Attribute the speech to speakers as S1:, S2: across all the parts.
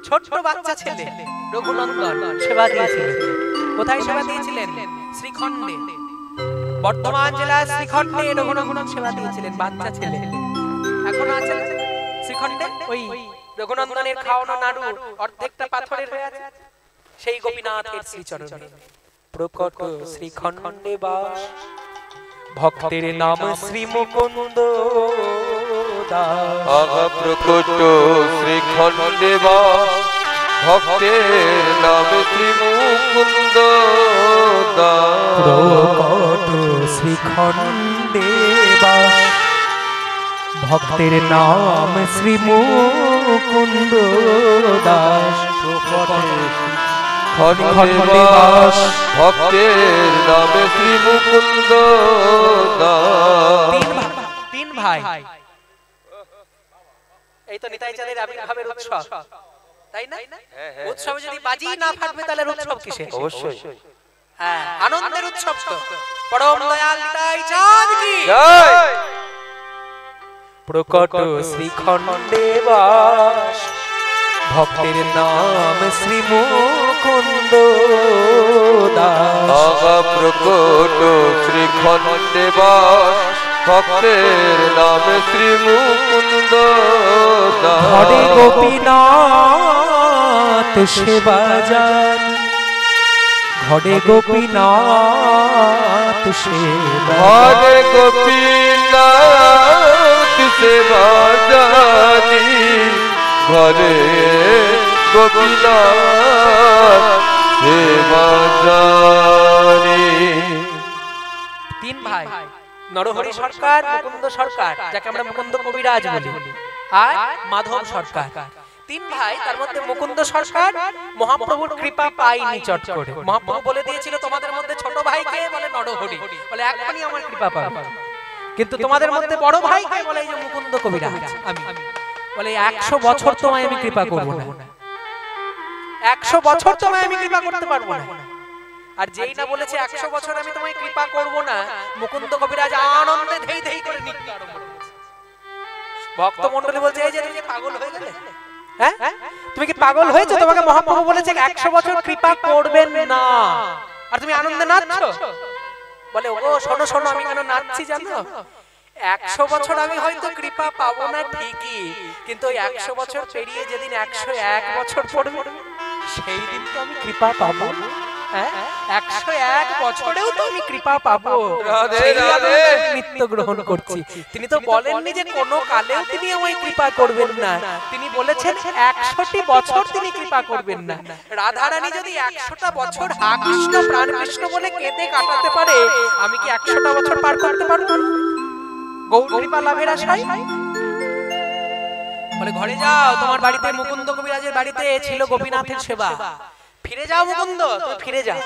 S1: ছোট্ট বাচ্চা ছেলে রঘুনন্দন সেবা দিয়েছিলেন। কোথায় সেবা দিয়েছিলেন? শ্রীখণ্ডে, বর্ধমান জেলার শ্রীখণ্ডে রঘুনন্দন সেবা দিয়েছিলেন। বাচ্চা ছেলে এখনো আছে শ্রীখণ্ডে। ওই রঘুনন্দনের খাওয়ানো নাড়ু অর্ধেকটা পাথরের হয়ে আছে, সেই গোপীনাথের শ্রীচরণে প্রকট শ্রীখণ্ডে বাস। ভক্তের নাম শ্রী মুকুন্দ দাস।
S2: আগা প্রকট শ্রীখণ্ডে বাস, ভক্তের নাম শ্রী মুকুন্দ দাস।
S1: প্রকট শ্রীখণ্ডে বাস, ভক্তের নাম শ্রী মুকুন্দ দাস।
S2: খণ্ডে বাস, ভক্তের নাম শ্রী মুকুন্দ দাস।
S1: তিন ভাই, এই তো নিতাই চাঁদের আবির্ভাবের উৎসব, তাই না? উৎসবে যদি বাজি না ফাটবে তাহলে উৎসব কিসে?
S2: অবশ্যই
S1: হ্যাঁ, আনন্দের উৎসব তো। পরম দয়াল নিতাই চাঁদ কি
S2: জয়।
S1: প্রকট শ্রীখণ্ডে বাস, ভক্তের নাম শ্রী মুকুন্দ দাস।
S2: আগা প্রকট শ্রীখণ্ডে বাস, ভক্তের নাম শ্রী মুকুন্দ দাস।
S1: ঘরে গোপীনাথ সেবা যান, ঘরে গোপীনাথ সেবা,
S2: ঘরে গোপীনাথ সেবা জানি, ঘরে গোপীনাথ সেবা জানি।
S1: তিন ভাই, নরহরি সরকার, মুকুন্দ সরকার, যাকে আমরা মুকুন্দ কবিরাজ বলি, আর মাধব সরকার। তিন ভাই, তার মধ্যে মুকুন্দ সরকার মহাপ্রভুর কৃপা পায়নি চট করে। মহাপ্রভু বলে দিয়েছিল তোমাদের মধ্যে ছোট ভাইকে বলে নরহরি, বলে এখনই আমার কৃপা পাবে। কিন্তু তোমাদের মধ্যে বড় ভাইকে বলে এই যে মুকুন্দ কবিরাজ আমি, বলে 100 বছর তোমায় আমি কৃপা করব না, 100 বছর তোমায় আমি কৃপা করতে পারবো না। আর যেই না বলেছে 100 বছর আমি তোমায় কৃপা করব না, মুকুন্দ কবিরাজ আনন্দে ধেই ধেই করে নৃত্য আরম্ভ করেছে। ভক্ত মণ্ডলী বলছে এই যে তুমি পাগল হয়ে গেলে, হ্যাঁ তুমি কি পাগল হয়েছো? তোমাকে মহাপ্রভু বলেছে 100 বছর কৃপা করবেন না, আর তুমি আনন্দে নাচছো। বলে ওগো শোনো শোনো, আমি কেন নাচছি জানো? 100 বছর আমি হয়তো কৃপা পাবো না ঠিকই, কিন্তু 100 বছর পেরিয়ে যেদিন 101 বছর পড়বে সেই দিন তো আমি কৃপা পাবো। 101 বছরেও তো আমি কৃপা পাবো, নিত্য গ্রহণ করছি। তিনি তো বলেননি যে কোনো কালেও তিনি আমায় কৃপা করবেন না, তিনি বলেছেন 100টি বছর তিনি কৃপা করবেন না। রাধারানী যদি 100টা বছর হা কৃষ্ণ প্রাণ কৃষ্ণ বলে কেঁদে কাটাতে পারে, আমি কি 100টা বছর পার করতে পারবো না গৌর কৃপা লাভের আশায়? বলে ঘরে যাও, তোমার বাড়িতে মুকুন্দ কবিরাজের বাড়িতে ছিল গোপীনাথের সেবা, ফিরে যাও মুকুন্দ, তুমি ফিরে যাও,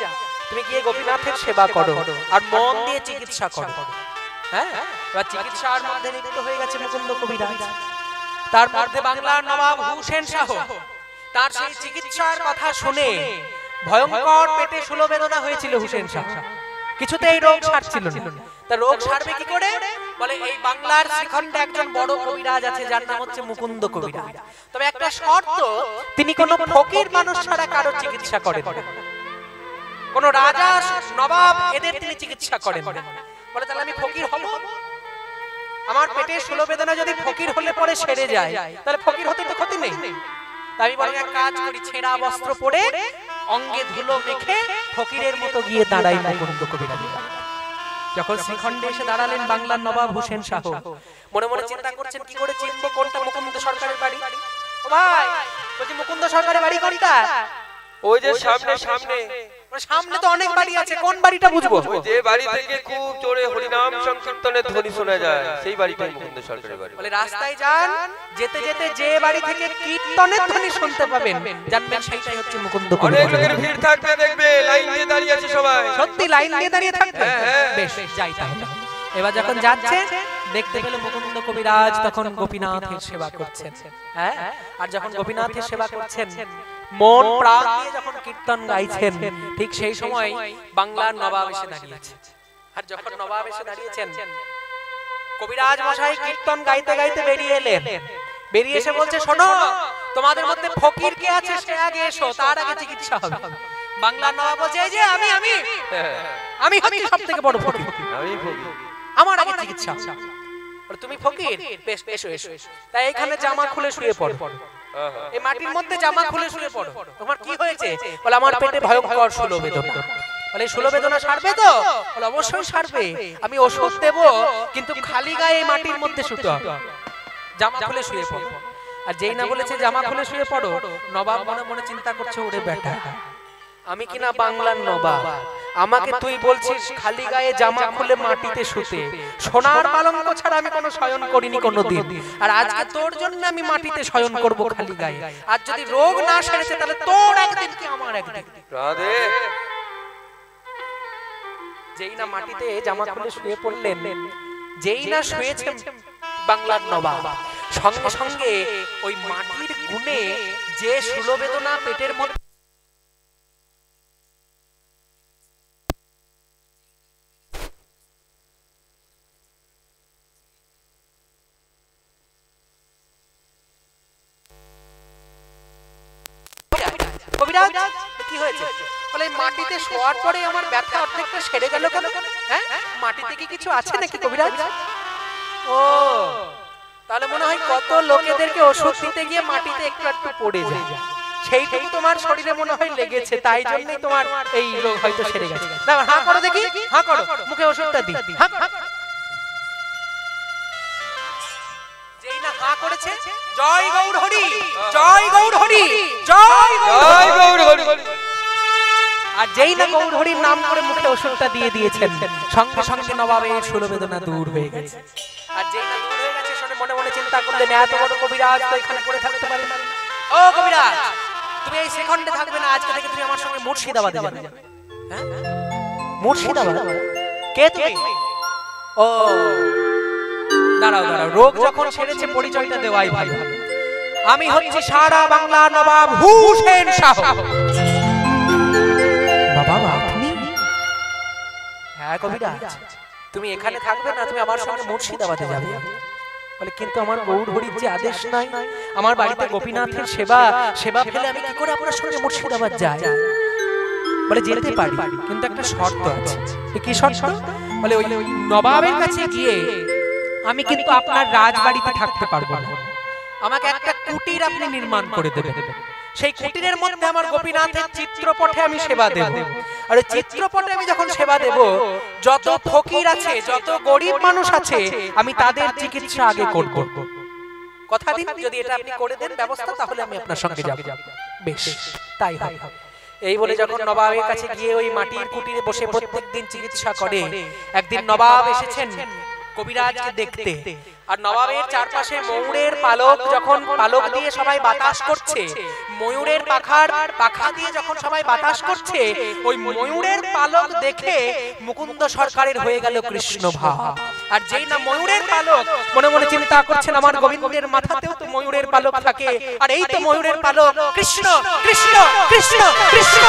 S1: তুমি গিয়ে গোপীনাথের সেবা করো আর মন দিয়ে চিকিৎসা করো। হ্যাঁ, এবার চিকিৎসার মধ্যে লিপ্ত হয়ে গেছে মুকুন্দ কবিরাজ। তার মধ্যে বাংলার নবাব হুসেন শাহ তার সেই চিকিৎসার কথা শুনে ভয়ঙ্কর পেটে শূল বেদনা হয়েছিল হুসেন শাহ, কিছুতেই রোগ সারছিল না। তা রোগ সারবে কি করে? বলে এই বাংলার শ্রীখণ্ডে একজন বড় কবিরাজ আছে যার নাম হচ্ছে মুকুন্দ কবিরাজ, তবে একটা শর্ত, তিনি কোনো ফকির মানুষ ছাড়া কারো চিকিৎসা করেন না, কোন রাজা নবাব এদের তিনি চিকিৎসা করেন না। বলে তাহলে আমি ফকির হব? আমার পেটে শূল বেদনা যদি ফকির হলে পরে সেরে যায়, তাহলে ফকির হতে তো ক্ষতি নেই। আমি বরং এক কাজ করি, ছেঁড়া বস্ত্র পরে অঙ্গে ধুলো মেখে ফকিরের মতো গিয়ে দাঁড়াই মুকুন্দ কবিরাজ। যখন শ্রীখণ্ডে এসে দাঁড়ালেন বাংলার নবাব হুসেন শাহ, মনে মনে চিন্তা করছেন কি করে চিনবো কোনটা মুকুন্দ সরকারের বাড়ি। ও ভাই বলছি মুকুন্দ সরকারের বাড়ি কোনটা?
S2: ওই যে সামনে সামনে
S1: সামনে তো অনেক বাড়ি আছে, কোন বাড়িটা বুঝবো?
S2: যে বাড়ি থেকে খুব জোরে হরিনাম সংকীর্তনের ধ্বনি শোনা যায় সেই বাড়িটাই মুকুন্দ সরকারের বাড়ি।
S1: বলে রাস্তায় যান, যেতে যেতে যে বাড়ি থেকে কীর্তনের ধ্বনি শুনতে পাবেন জানবেন সেইটাই হচ্ছে মুকুন্দ কবিরাজ।
S2: অনেক লোকের ভিড় থাকবে, দেখবে লাইন দিয়ে দাঁড়িয়ে আছে সবাই।
S1: সত্যি লাইন দিয়ে দাঁড়িয়ে থাকবে? বেশ যাই তাহলে। এবার যখন যাচ্ছে দেখতে পেল মুকুন্দ কবিরাজ তখন গোপীনাথের সেবা করছেন। হ্যাঁ, আর যখন গোপীনাথের সেবা করছেন মন প্রাণ দিয়ে যখন কীর্তন গাইছেন, ঠিক সেই সময় বাংলার নবাব এসে দাঁড়িয়েছে। আর যখন নবাব এসে দাঁড়িয়েছেন, কবিরাজ মশাই কীর্তন গাইতে গাইতে বেরিয়ে এলেন। বেরিয়ে এসে বলছে শোনো তোমাদের মধ্যে ফকির কে আছে সে আগে এসো, তার আগে চিকিৎসা হবে। বাংলার নবাব বলছে এই যে আমি হচ্ছি সবথেকে বড় ফকির, আমার আগে চিকিৎসা। তুমি ফকির, বেশ এসো এসো। তাই এখানে জামা খুলে শুয়ে পড়ো, এই মাটির মধ্যে জামা খুলে শুয়ে পড়ো। তোমার কি হয়েছে? বলে আমার পেটে ভয়ঙ্কর শূল বেদনা। বলে শূল বেদনা সারবে তো? বলে অবশ্যই সারবে, আমি ওষুধ দেব, কিন্তু খালি গায়ে মাটির মধ্যে শুতে হবে। জামা খুলে শুয়ে পড়ো। আর যেই না বলেছে জামা খুলে শুয়ে পড়ো, নবাব মনে মনে চিন্তা করছে ওরে বেটা, আমি কিনা বাংলার নবাব, আমাকে তুই বলছিস খালি গায়ে জামা খুলে মাটিতে শুতে? সোনার পালঙ্ক ছাড়া আমি কোনো শয়ন করিনি কোনোদিন, আর আজকে তোর জন্য আমি মাটিতে শয়ন করব খালি গায়ে। আর যদি রোগ না সেরেছে তাহলে তোর একদিন কি আমার একদিন। রাধে। যেই না মাটিতে জামা খুলে শুয়ে পড়লেন, যেই না শুয়েছেন বাংলার নবাব, সঙ্গে সঙ্গে ওই মাটির গুণে যে শূল বেদনা পেটের মধ্যে কি হয়েছে? বলে মাটিতে শোয়ার পরে আমার ব্যথা অর্ধেকটা সেরে গেল কেন? হ্যাঁ, মাটিতে কি কিছু আছে নাকি কবিরাজ? ও তাহলে মনে হয় কত লোকেদেরকে ওষুধ দিতে গিয়ে মাটিতে একটু একটু পড়ে যায়, সেইটাই তোমার শরীরে মনে হয় লেগেছে, তাই জন্যই তোমার এই রোগ হয়তো সেরে গেছে। না হাঁ করো দেখি, হাঁ করো, মুখে ওষুধটা দিই। যেই না হাঁ করেছে, জয় গৌর হরি, জয় গৌর হরি, জয় গৌর হরি। আর যেই না গৌর হরির নাম করে মুখে ওষুধটা দিয়ে দিয়েছেন, সঙ্গে সঙ্গে নবাবের শূল বেদনা দূর হয়ে গেছে। আর যেই না দূর হয়ে গেছে, শুনে মনে মনে চিন্তা করলেন এত বড় কবিরাজ তো এখানে পড়ে থাকতে পারে না। ও কবিরাজ, তুমি এই সেকেন্ডে থাকবে না, আজকে থেকে তুমি আমার সঙ্গে মুর্শিদাবাদে যাবে। হ্যাঁ, মুর্শিদাবাদ? কে তুমি? ও দাঁড়াও দাঁড়াও, রোগ যখন সেরেছে পরিচয়টা দেওয়াই ভালো। আমি হচ্ছি সারা বাংলার নবাব হুসেন শাহ। বাবা আপনি? হ্যাঁ কবিরাজ, তুমি এখানে থাকবে না, তুমি আমার সঙ্গে মুর্শিদাবাদে যাবে। বলে কিন্তু আমার গৌর হরির যে আদেশ নাই, আমার বাড়িতে গোপীনাথের সেবা ফেলে আমি কি করে আপনার সঙ্গে মুর্শিদাবাদ যাই? বলে যেতে পারি, কিন্তু একটা শর্ত আছে। কি শর্ত? বলে ওই নবাবের কাছে গিয়ে আমি কিন্তু আপনার রাজবাড়িতে থাকতে পারবো না, আমাকে একটা কুটির আপনি নির্মাণ করে দেবেন। সেই কুটিরের মধ্যে আমার গোপীনাথের চিত্রপটে আমি সেবা দেব। আর ওই চিত্রপটে আমি যখন সেবা দেব, যত ফকির আছে, যত গরিব মানুষ আছে, আমি তাদের চিকিৎসা আগে করব। কথা দিন, যদি এটা আপনি করে দেন ব্যবস্থা, তাহলে আমি আপনার সঙ্গে যাব। বেশ, তাই হয়। এই বলে যখন নবাবের কাছে গিয়ে ওই মাটির কুটিরে বসে প্রত্যেকদিন চিকিৎসা করে, একদিন নবাব এসেছেন কবিরাজকে দেখতে। আর নবাবের চারপাশে ময়ূরের পালক, যখন পালক দিয়ে সবাই বাতাস করছে, ময়ূরের পাখা দিয়ে যখন সবাই বাতাস করছে, ওই ময়ূরের পালক দেখে মুকুন্দ সরকারের হয়ে গেল কৃষ্ণ ভাব। আর যেই না ময়ূরের পালক, মনে মনে চিন্তা করছেন আমার গোবিন্দের মাথাতেও তো ময়ূরের পালক থাকে, আর এই তো ময়ূরের পালক, কৃষ্ণ কৃষ্ণ কৃষ্ণ কৃষ্ণ।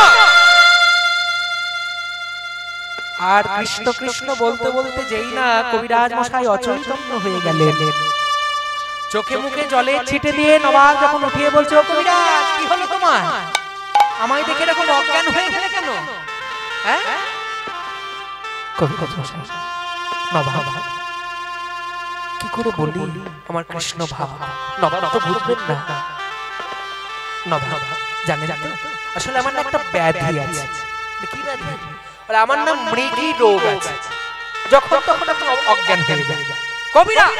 S1: আর কৃষ্ণ কৃষ্ণ বলতে বলতে যেই না কবিরাজ মশাই অচৈতন্য হয়ে গেলেন, চোখে মুখে জলে ছিটে দিয়ে নবাব যখন উঠিয়ে বলছে, ও কবিরাজ কি হলো তোমার? আমায় দেখে এরকম অজ্ঞান হয়ে গেলে কেন? হ্যাঁ কবিরাজ মশাই, নবাব কি করে বলি আমার কৃষ্ণ ভাব? নবাব তো বুঝবেন না। নবাব জানেন আসলে আমার না একটা ব্যাধি আছে। কি ব্যাধি? আমার নাম মৃগী রোগ আছে, যখন তখন আপনি অজ্ঞান হয়ে যায়। কবিরাজ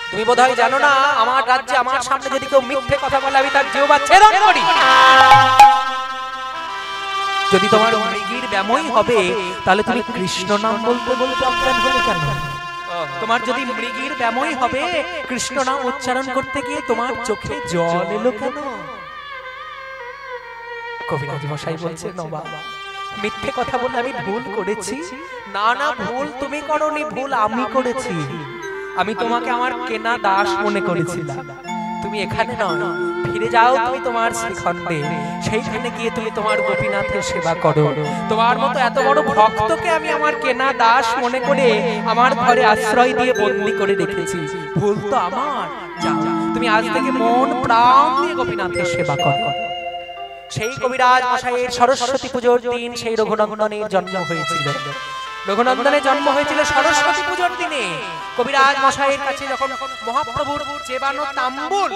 S1: তুমি বোধহয় জানো না, আমার রাজ্যে আমার সামনে যদি কেউ মিথ্যে কথা বলে আমি তার জিহ্বা ছেদন করি। যদি তোমার মৃগীর ব্যামোই হবে, তাহলে তুমি কৃষ্ণ নাম বলতে বলতে অজ্ঞান হলে কেন? তোমার যদি মৃগীর ব্যামোই হবে, কৃষ্ণ নাম উচ্চারণ করতে গিয়ে তোমার চোখে জল এলো কেন? কবিরাজ মশাই বলছে, নবাব মিথ্যে কথা বলে আমি ভুল করেছি। না না, ভুল তুমি করনি, ভুল আমি করেছি। আমি তোমাকে আমার কেনা দাস মনে করেছিলাম। তুমি এখানে নয়, ফিরে যাও তুমি তোমার শ্রীখণ্ডে, সেইখানে গিয়ে তুমি তোমার গোপীনাথের সেবা করো। তোমার মতো এত বড় ভক্তকে আমি আমার কেনা দাস মনে করে আমার ঘরে আশ্রয় দিয়ে বন্দী করে রেখেছি। ভুল তো আমার, যাও তুমি আজ থেকে মন প্রাণ দিয়ে গোপীনাথের সেবা করো। সেই কবিরাজ মশাইয়ের সরস্বতী পুজোর দিন সেই রঘুনন্দনের জন্ম হয়েছিল। রঘুনন্দনের জন্ম হয়েছিল সরস্বতী পুজোর দিনে। কবিরাজ মশাইয়ের কাছে যখন মহাপ্রভুর চেবানো তাম্বুল,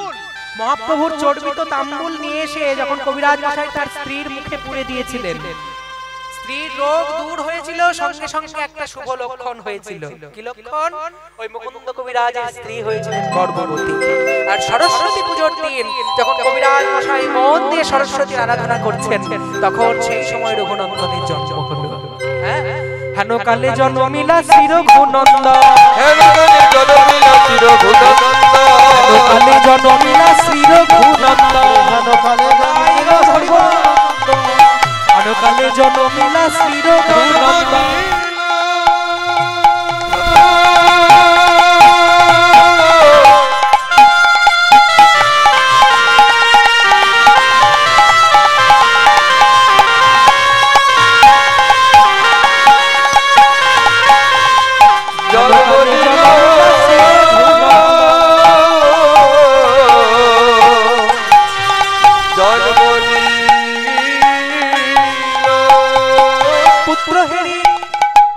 S1: মহাপ্রভুর চর্বিত তাম্বুল নিয়ে এসে যখন কবিরাজ মশাই তার স্ত্রীর মুখে পুরে দিয়েছিলেন, স্ত্রীর রোগ দূর হয়েছিল, সঙ্গে সঙ্গে একটা শুভ লক্ষণ হয়েছিল। কি লক্ষণ? ওই মুকুন্দ কবিরাজের স্ত্রী হয়েছিলেন গর্ভবতী। আর সরস্বতী পুজোর দিন যখন কবিরাজ মশাই মন দিয়ে সরস্বতীর আরাধনা করছেন, তখন সেই সময় রঘুনন্দনের জন্ম হলো। হ্যাঁ, হেন কালে জন্মিলা শ্রী রঘুনন্দন,
S2: হেন কালে জন্মিলা শ্রী রঘুনন্দন,
S1: হেন কালে জন্মিলা শ্রী রঘুনন্দন,
S3: হেন কালে জন্মিলা শ্রী রঘুনন্দন,
S1: হেন কালে জন্মিলা শ্রী রঘুনন্দন।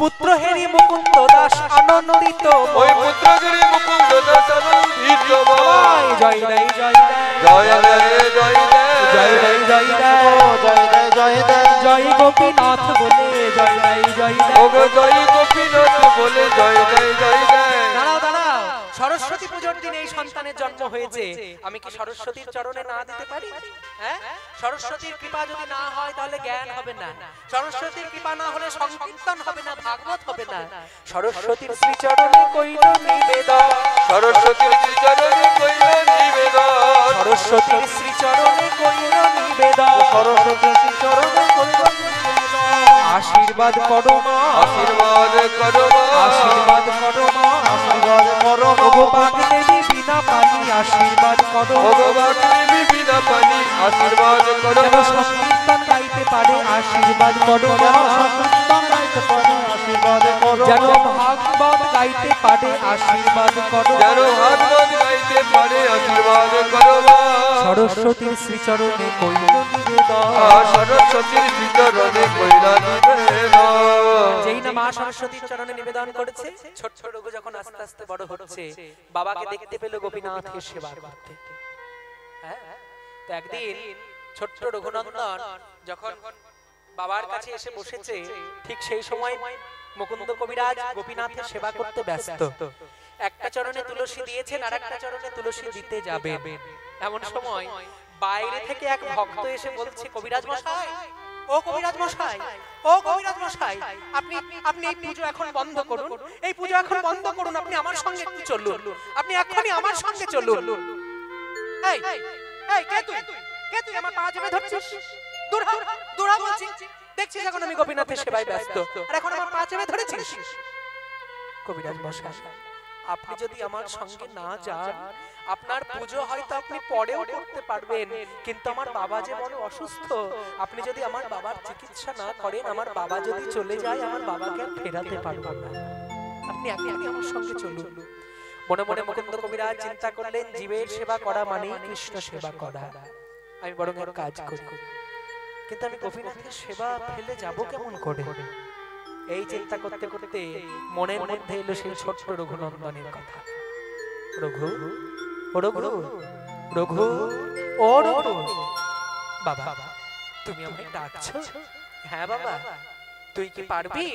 S1: পুত্রহেরি মুকুন্দ দাস আনন্দিত,
S2: ওই পুত্রহেরি মুকুন্দ দাস আনন্দিত,
S1: জয় রে জয়
S2: জয় রে জয়
S1: জয় রে জয়
S3: জয় জয়
S1: জয় গোপীনাথ বলে জয় রে জয়
S2: ওগো জয় গোপীনাথ বলে জয় জয় জয়।
S1: দাঁড়াও দাঁড়াও, সরস্বতী পুজোর দিন এই সন্তানের জন্ম হয়েছে, আমি কি সরস্বতীর চরণে না দিতে পারি? হ্যাঁ, সরস্বতীর কৃপা যদি না হয় তাহলে জ্ঞান হবে না, সরস্বতীর কৃপা না হলে সংকীর্তন হবে না, ভাগবত হবে না। সরস্বতীর শ্রীচরণে কইল নিবেদন,
S2: সরস্বতীর শ্রীচরণে কইল নিবেদন,
S1: সরস্বতীর শ্রীচরণে কইল নিবেদন,
S3: সরস্বতী শ্রীচরণে কইল নিবেদন,
S1: আশীর্বাদ করো মা,
S2: আশীর্বাদ করো মা,
S1: আশীর্বাদ করো মা,
S3: আশীর্বাদ করো
S1: ওগো বাগদেবী বিনা পানি আশীর্বাদ করো,
S2: ওগো বাগদেবী বিনা পানি আশীর্বাদ করো,
S1: যেন সংকীর্তন গাইতে পারে আশীর্বাদ করো মা,
S3: সংকীর্তন গাইতে পারে আশীর্বাদ করো,
S1: যেন ভাগবত গাইতে পারে আশীর্বাদ করো,
S2: যেন ভাগবত গাইতে পারে আশীর্বাদ করো মা।
S1: সরস্বতীর শ্রীচরণে কইল নিবেদন,
S2: সরস্বতীর শ্রীচরণে কইল নিবেদন।
S1: যেই না মা সরস্বতীর চরণে নিবেদন করেছে, ছোট্ট রঘু যখন আস্তে আস্তে বড় হচ্ছে, বাবাকে দেখতে পেল গোপীনাথের সেবা করতে। হ্যাঁ, তো একদিন ছোট্ট রঘুনন্দন যখন বাবার কাছে এসে বসেছে, ঠিক সেই সময় মুকুন্দ কবিরাজ গোপীনাথের সেবা করতে ব্যস্ত। একটা চরণে তুলসী দিয়েছেন আর একটা চরণে তুলসী দিতে যাবেন, এমন সময় বাইরে থেকে এক ভক্ত এসে বলছে, কবিরাজ মশাই, ও কবিরাজ মশাই, ও কবিরাজ মশাই, আপনি আপনি এই পুজো এখন বন্ধ করুন, এই পুজো এখন বন্ধ করুন, আপনি আমার সঙ্গে একটু চলুন, আপনি এখনই আমার সঙ্গে চলুন। এই এই কে তুই, কে তুই আমার পা চেপে ধরছিস? দূর হ, দূর হ বলছি, দেখছিস এখন আমি গোপীনাথের সেবায় ব্যস্ত, আর এখন আমার পা চেপে ধরেছিস? কবিরাজ মশাই, আপনি যদি আমার সঙ্গে না যান, আপনার পুজো হয়তো আপনি পরেও করতে পারবেন, কিন্তু আমার বাবা যে বড় অসুস্থ, আপনি যদি আমার বাবার চিকিৎসা না করেন, আমার বাবা যদি চলে যায়, আমার বাবাকে আর ফেরাতে পারবো না, আপনি এখনই আমার সঙ্গে চলুন। মনে মনে মুকুন্দ কবিরাজ চিন্তা করলেন, জীবের সেবা করা মানেই কৃষ্ণ সেবা করা, আমি বরং এক কাজ করি, কিন্তু আমি গোপীনাথের সেবা ফেলে যাব কেমন করে? এই চিন্তা করতে করতে মনের মধ্যে এলো সেই ছোট্ট রঘুনন্দনের কথা। রঘু, ও রঘু, রঘু, ও রঘু, বাবা তুমি আমায় ডাকছো? হ্যাঁ বাবা, তুই কি পারবি?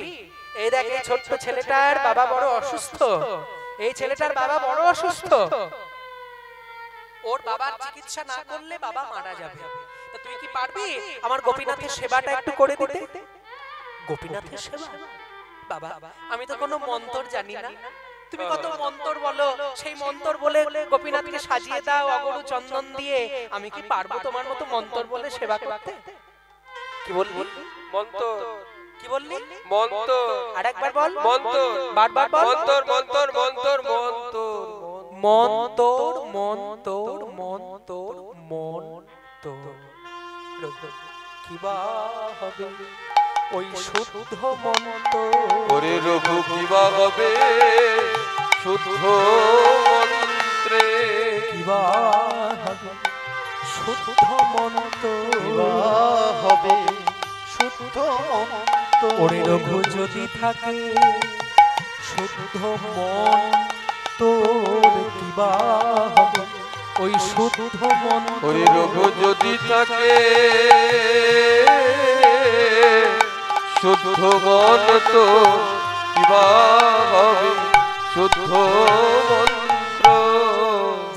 S1: এই দেখ, এই ছোট্ট ছেলেটার বাবা বড় অসুস্থ, এই ছেলেটার বাবা বড় অসুস্থ, ওর বাবার চিকিৎসা না করলে বাবা মারা যাবে, তা তুই কি পারবি আমার গোপীনাথের সেবাটা একটু করে দিতে? গোপীনাথের সেবা? বাবা আমি তো কোনো মন্ত্র জানি না, তুমি কত মন্ত্র বলো, সেই মন্ত্র বলে গোপীনাথকে সাজিয়ে দাও অগরু চন্দন দিয়ে, আমি কি পারবো তোমার মতো মন্ত্র বলে সেবা করতে? কি বললি?
S2: মন্ত্র?
S1: কি বললি?
S2: মন্ত্র।
S1: আরেকবার বল।
S2: মন্ত্র।
S1: বারবার বল।
S2: মন্ত্র মন্ত্র মন্ত্র মন্ত্র
S1: মন্তর মন্তর মন্তর মন্তর। কিবা হবে ওই শুদ্ধ মন্ত্র?
S2: ওরে রঘু কিবা হবে শুদ্ধ মন্ত্র? মন্ত্রে
S1: কিবা হবে শুদ্ধ মন্ত্র
S3: কিবা হবে শুদ্ধ মন্ত্র
S1: ওরে রঘু যদি থাকে শুদ্ধ মন তোর কিবা হবে ওই শুদ্ধ মন্ত্র
S2: ওই রঘু যদি থাকে শুদ্ধ মন তো কিবা হবে শুদ্ধ মন্ত্র।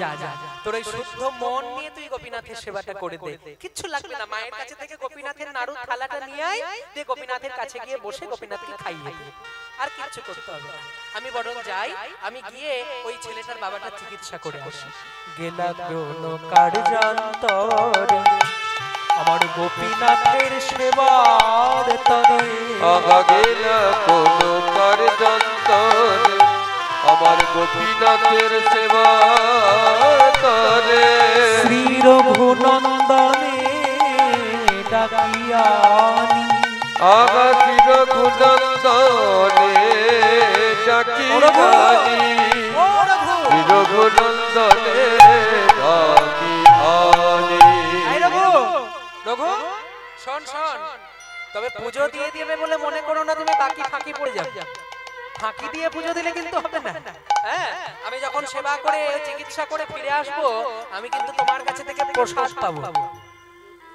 S1: যা যা তোর এই শুদ্ধ মন নিয়ে তুই গোপীনাথের সেবাটা করে দে, কিচ্ছু লাগবে না। মায়ের কাছে থেকে গোপীনাথের নাড়ু থালাটা নিয়ে আয়, দিয়ে গোপীনাথের কাছে গিয়ে বসে গোপীনাথকে খাইয়ে দে, আর কিচ্ছু করতে হবে না। আমি বরং যাই, আমি গিয়ে ওই ছেলেটার বাবাটার চিকিৎসা করে আসি। গেলা কোনো কার্যান্তরে আমার গোপীনাথের সেবার তরে,
S2: আগা গেলা কোনো কার্যান্তরে আমার গোপীনাথের সেবা করে।
S1: শ্রী রঘুনন্দনে ডাকিয়ানি
S2: আগা শ্রী রঘুনন্দনে ডাকিয়ানি শ্রী রঘুনন্দনে ডাকিয়ানি।
S1: রঘু শোন শোন, তবে পুজো দিয়ে দিবে বলে মনে করো না তুমি বাকি ফাঁকি পড়ে যাবে। ফাঁকি দিয়ে পুজো দিলে কিন্তু হবে না। হ্যাঁ, আমি যখন সেবা করে চিকিৎসা করে ফিরে আসব, আমি কিন্তু তোমার কাছে থেকে প্রসাদ পাবো।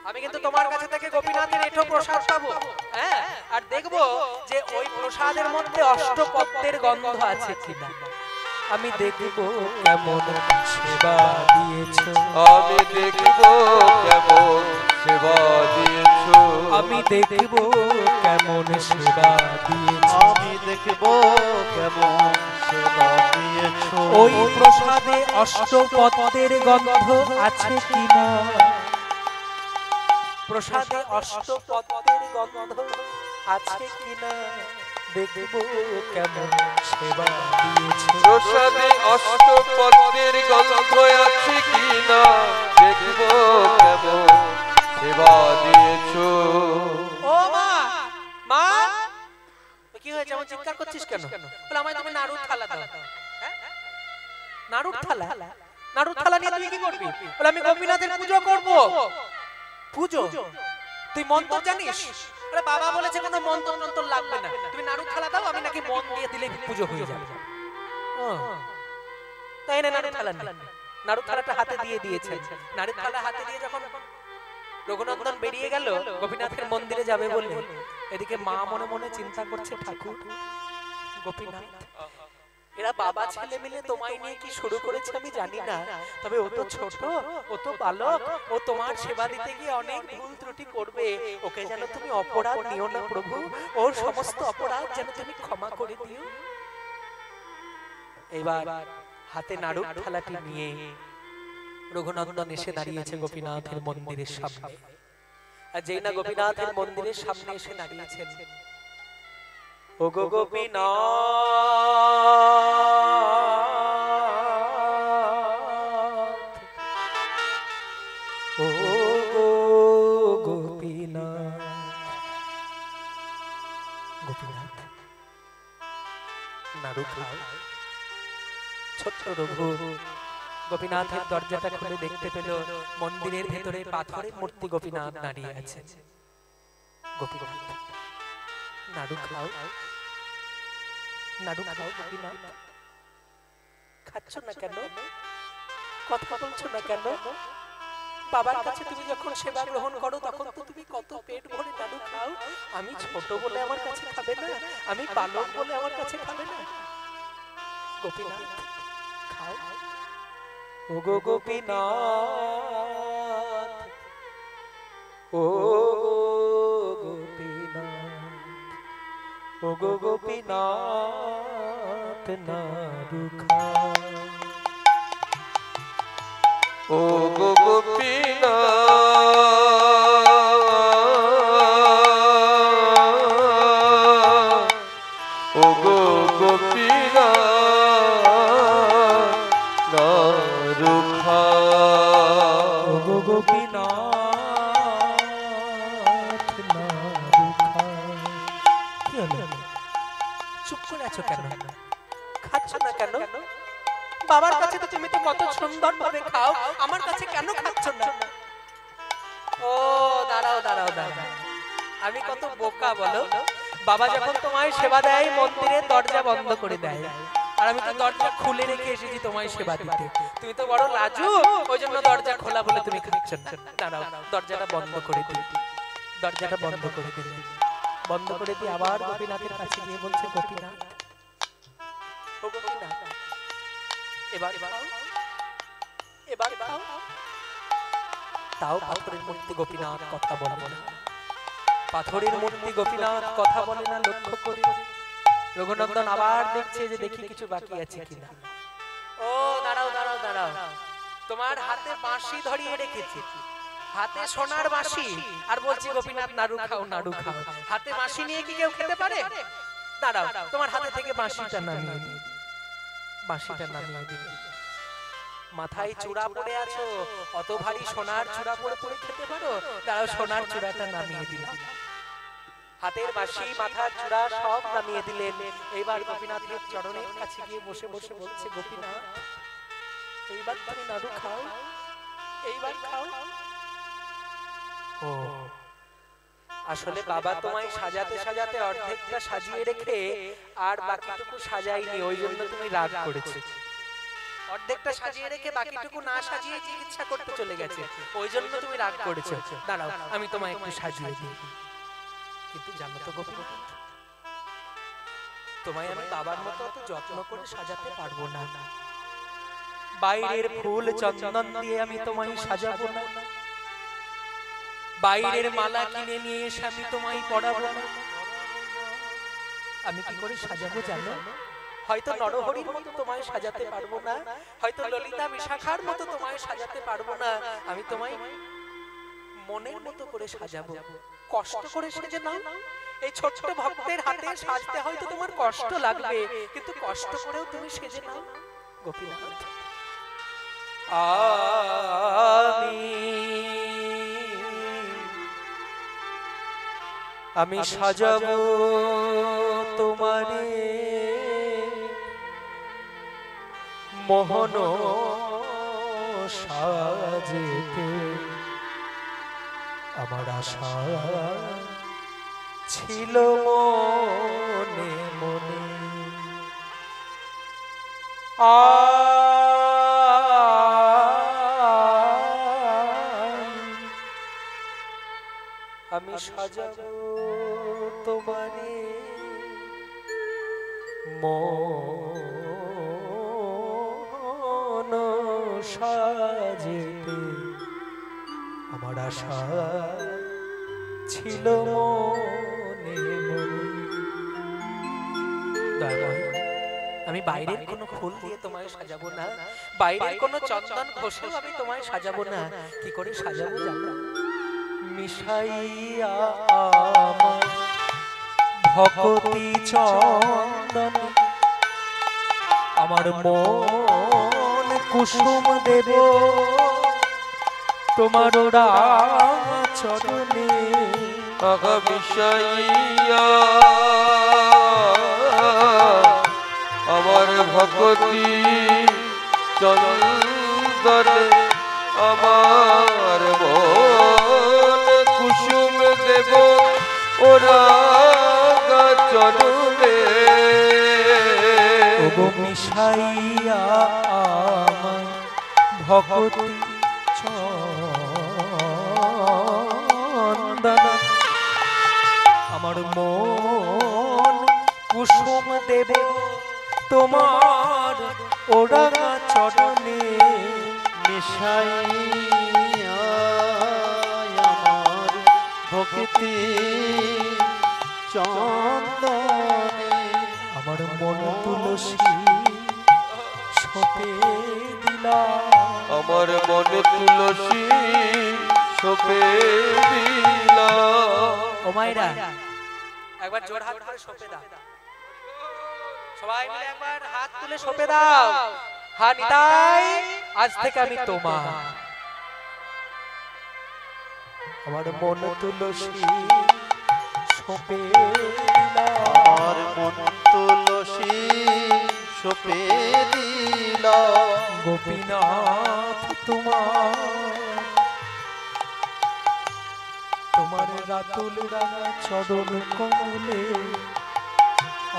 S1: আমি কিন্তু তোমার কাছে থেকে গোপীনাথের এটো প্রসাদ পাবো। হ্যাঁ, আর দেখবো যে ওই প্রসাদের মধ্যে অষ্টপদ্মের গন্ধ আছে কিনা। আমি দেখব কেমন সেবা দিয়েছো,
S2: আমি দেখব কেমন সেবা দিয়েছো,
S1: আমি দেখব কেমন সেবা দিয়েছো,
S3: আমি দেখব কেমন সেবা দিয়েছো।
S1: ওই প্রসাদে অষ্টপদ্মের গন্ধ আছে কিনা, প্রসাদে অষ্টপদ্মের গন্ধ আছে কিনা, দেখব কেমন সেবা দিয়েছো।
S2: প্রসাদে অষ্টপদ্মের গন্ধ আছে কিনা, দেখব কেমন সেবা দিয়েছো।
S1: ও মা, মা কি হয়েছে, এমন চিৎকার করছিস কেন? বলে আমায় তুমি নাড়ুর থালা দাও। হ্যাঁ, নাড়ুর থালা? নাড়ুর থালা নিয়ে তুই কি করবি? বলে আমি গোপীনাথের পুজো করব। পুজো? তুই মন্ত্র জানিস? আরে বাবা বলেছে কোনো মন্ত্র মন্ত্র লাগবে না, তুমি নাড়ুর থালা দাও, আমি নাকি মন দিয়ে দিলে পুজো হয়ে যাবে। তাই না, নাড়ুর থালা নেই। নাড়ুর থালাটা হাতে দিয়ে দিয়েছে। নাড়ুর থালা হাতে দিয়ে যখন রঘুনন্দন বেরিয়ে গেল গোপীনাথের মন্দিরে যাবে বলে, এদিকে মা মনে মনে চিন্তা করছে, ঠাকুর গোপীনাথ এরা বাবা ছেলে মিলে তোমায় নিয়ে কি শুরু করেছে আমি জানি না, তবে ও তো ছোট, ও তো বালক, ও তোমার সেবা দিতে গিয়ে অনেক ভুল ত্রুটি করবে, ওকে যেন তুমি অপরাধ নিও না প্রভু, ওর সমস্ত অপরাধ যেন তুমি ক্ষমা করে দিও। এবার হাতে নাড়ুর থালাটি নিয়ে রঘুনন্দন এসে দাঁড়িয়েছে গোপীনাথের মন্দিরের সামনে। আর যেই না গোপীনাথের মন্দিরের সামনে এসে দাঁড়িয়েছেন, ও গো গোপীনাথ, ও গো গোপীনাথ, গোপীনাথ নাড়ু খাও। ছোট্ট রঘু গোপীনাথের দরজাটা খুলে দেখতে পেল মন্দিরের ভেতরে পাথরের মূর্তি গোপীনাথ দাঁড়িয়ে আছে। গোপীনাথ নাড়ু খাও, নাড়ু খাও গোপীনাথ। খাচ্ছ না কেন, কথা বলছো না কেন? বাবার কাছে তুমি যখন সেবা গ্রহণ করো তখন তো তুমি কত পেট ভরে নাড়ু খাও। আমি ছোট বলে আমার কাছে খাবে না, আমি বালক বলে আমার কাছে খাবে না? গোপীনাথ খাও। ও গো গোপীনাথ, ও গোপীনাথ, ও গো গোপীনাথ নাড়ু খাও।
S2: ও গো গোপীনাথ, ও গো গোপীনাথ নাড়ু খাও।
S1: ও গো গোপীনাথ নাড়ু খাও। কি হলো, চুপ করে আছো কেন? খাচ্ছ না কেন? বাবার কাছে তো তুমি তো কত সুন্দর ভাবে খাও, আমার কাছে কেন খাচ্ছ না? ও দাঁড়াও দাঁড়াও দাঁড়াও, আমি কত বোকা বলো। বাবা যখন তোমায় সেবা দেয় মন্দিরের দরজা বন্ধ করে দেয়, আর আমি তো দরজা খুলে রেখে এসেছি তোমায় সেবা দিতে। তুমি তো বড় লাজু, ওই জন্য দরজা খোলা বলে তুমি খাচ্ছ না। দাঁড়াও, দরজাটা বন্ধ করে দিই। দরজাটা বন্ধ করে দিলে, বন্ধ করে দিয়ে আবার গোপীনাথের কাছে গিয়ে বলছে, গোপীনাথ, ও গোপীনাথ, এবার খাও, এবার খাও। তাও পাথরের মূর্তি গোপীনাথ কথা বলে না। পাথরের মূর্তি গোপীনাথ কথা বলে না। লক্ষ্য করে রঘুনন্দন আবার দেখছে যে দেখি কিছু বাকি আছে কিনা। ও দাঁড়াও দাঁড়াও দাঁড়াও, তোমার হাতে বাঁশি ধরিয়ে রেখেছি, হাতে সোনার বাঁশি, আর বলছি গোপীনাথ নাড়ু খাও নাড়ু খাও। হাতে বাঁশি নিয়ে কি কেউ খেতে পারে? দাঁড়াও, তোমার হাতে থেকে বাঁশিটা নামিয়ে দিই, বাঁশিটা নামিয়ে দিই। মাথায় চূড়া পড়ে আছো, অত ভারী সোনার চূড়া পড়ে পড়ে খেতে পারো? দাঁড়াও, সোনার চূড়াটা নামিয়ে দিলাম। হাতের বাঁশি, মাথার চূড়া সব নামিয়ে দিলেন। এইবার গোপীনাথের চরণের কাছে গিয়ে বসে বসে বলছে, গোপীনাথ, এইবার তুমি নাড়ু খাও, এইবার খাও। ও আসলে বাবা তোমায় সাজাতে সাজাতে অর্ধেকটা সাজিয়ে রেখে আর বাকিটুকু সাজাইনি, ওই জন্য তুমি রাগ করেছো। অর্ধেকটা সাজিয়ে রেখে বাকিটুকু না সাজিয়ে চিকিৎসা করতে চলে গেছে, ওই জন্য তুমি রাগ করেছো। দাঁড়াও, আমি তোমায় একটু সাজিয়ে দিই। কিন্তু জানো তো গোপীনাথ, তোমায় আমি বাবার মতো অত যত্ন করে সাজাতে পারবো না। বাইরের ফুল চন্দন দিয়ে আমি তোমায় সাজাবো না, বাইরের মালা কিনে নিয়ে এসে আমি তোমায় পরাবো না। আমি কি করে সাজাবো জানো? হয়তো নরহরির মতো তোমায় সাজাতে পারবো না, হয়তো ললিতা বিশাখার মতো তোমায় সাজাতে পারবো না। আমি তোমায় মনের মতো করে সাজাবো। কষ্ট করে সেজে নাও। এই ছোট্ট ভক্তের হাতে সাজতে হয়তো তোমার কষ্ট লাগবে, কিন্তু কষ্ট করেও তুমি সেজে নাও গোপীনাথ। আমি সাজাবো তোমারে মোহন সাজেতে। আমার আশা ছিল মনে মনে, আমি সাজাবো তোমারে মন সাজেতে। আমার আশা ছিল মনে মনে। আমি বাইরের কোনো ফুল দিয়ে তোমায় সাজাবো না, বাইরের কোনো চন্দন ঘষেও আমি তোমায় সাজাবো না। কি করে সাজাবো জানো? মিশাইয়া আমার ভক্তি চন্দন আমার মন কুসুম দেব তোমার চরণে।
S2: আগা মিশাইয়া আমার ভক্তি চন্দনে আমার মন কুসুম দেব ওরা চরণে।
S1: ওগো মিশাইয়া আমার ভক্তি চন্দন আমার মন কুসুম দেব তোমার ওরা চরণে।
S3: মিশাইয়া আমার ভক্তি চন্দনে
S1: আমার মন তুলসী সপে দিলাম।
S2: আমার মন তুলসী সপে দিলাম।
S1: ও মায়েরা একবার জোর হাত করে সপে দাও, সবাই মিলে একবার হাত তুলে সপে দাও। হ্যাঁ নিতাই, আজ থেকে আমি তোমার। আমার মন তুলসী সপে দিলাম।
S3: আমার মন তুলসী সপে দিলাম। দিলা
S1: গোপীনাথ তোমার রাতুল রাঙা চরণ কমলে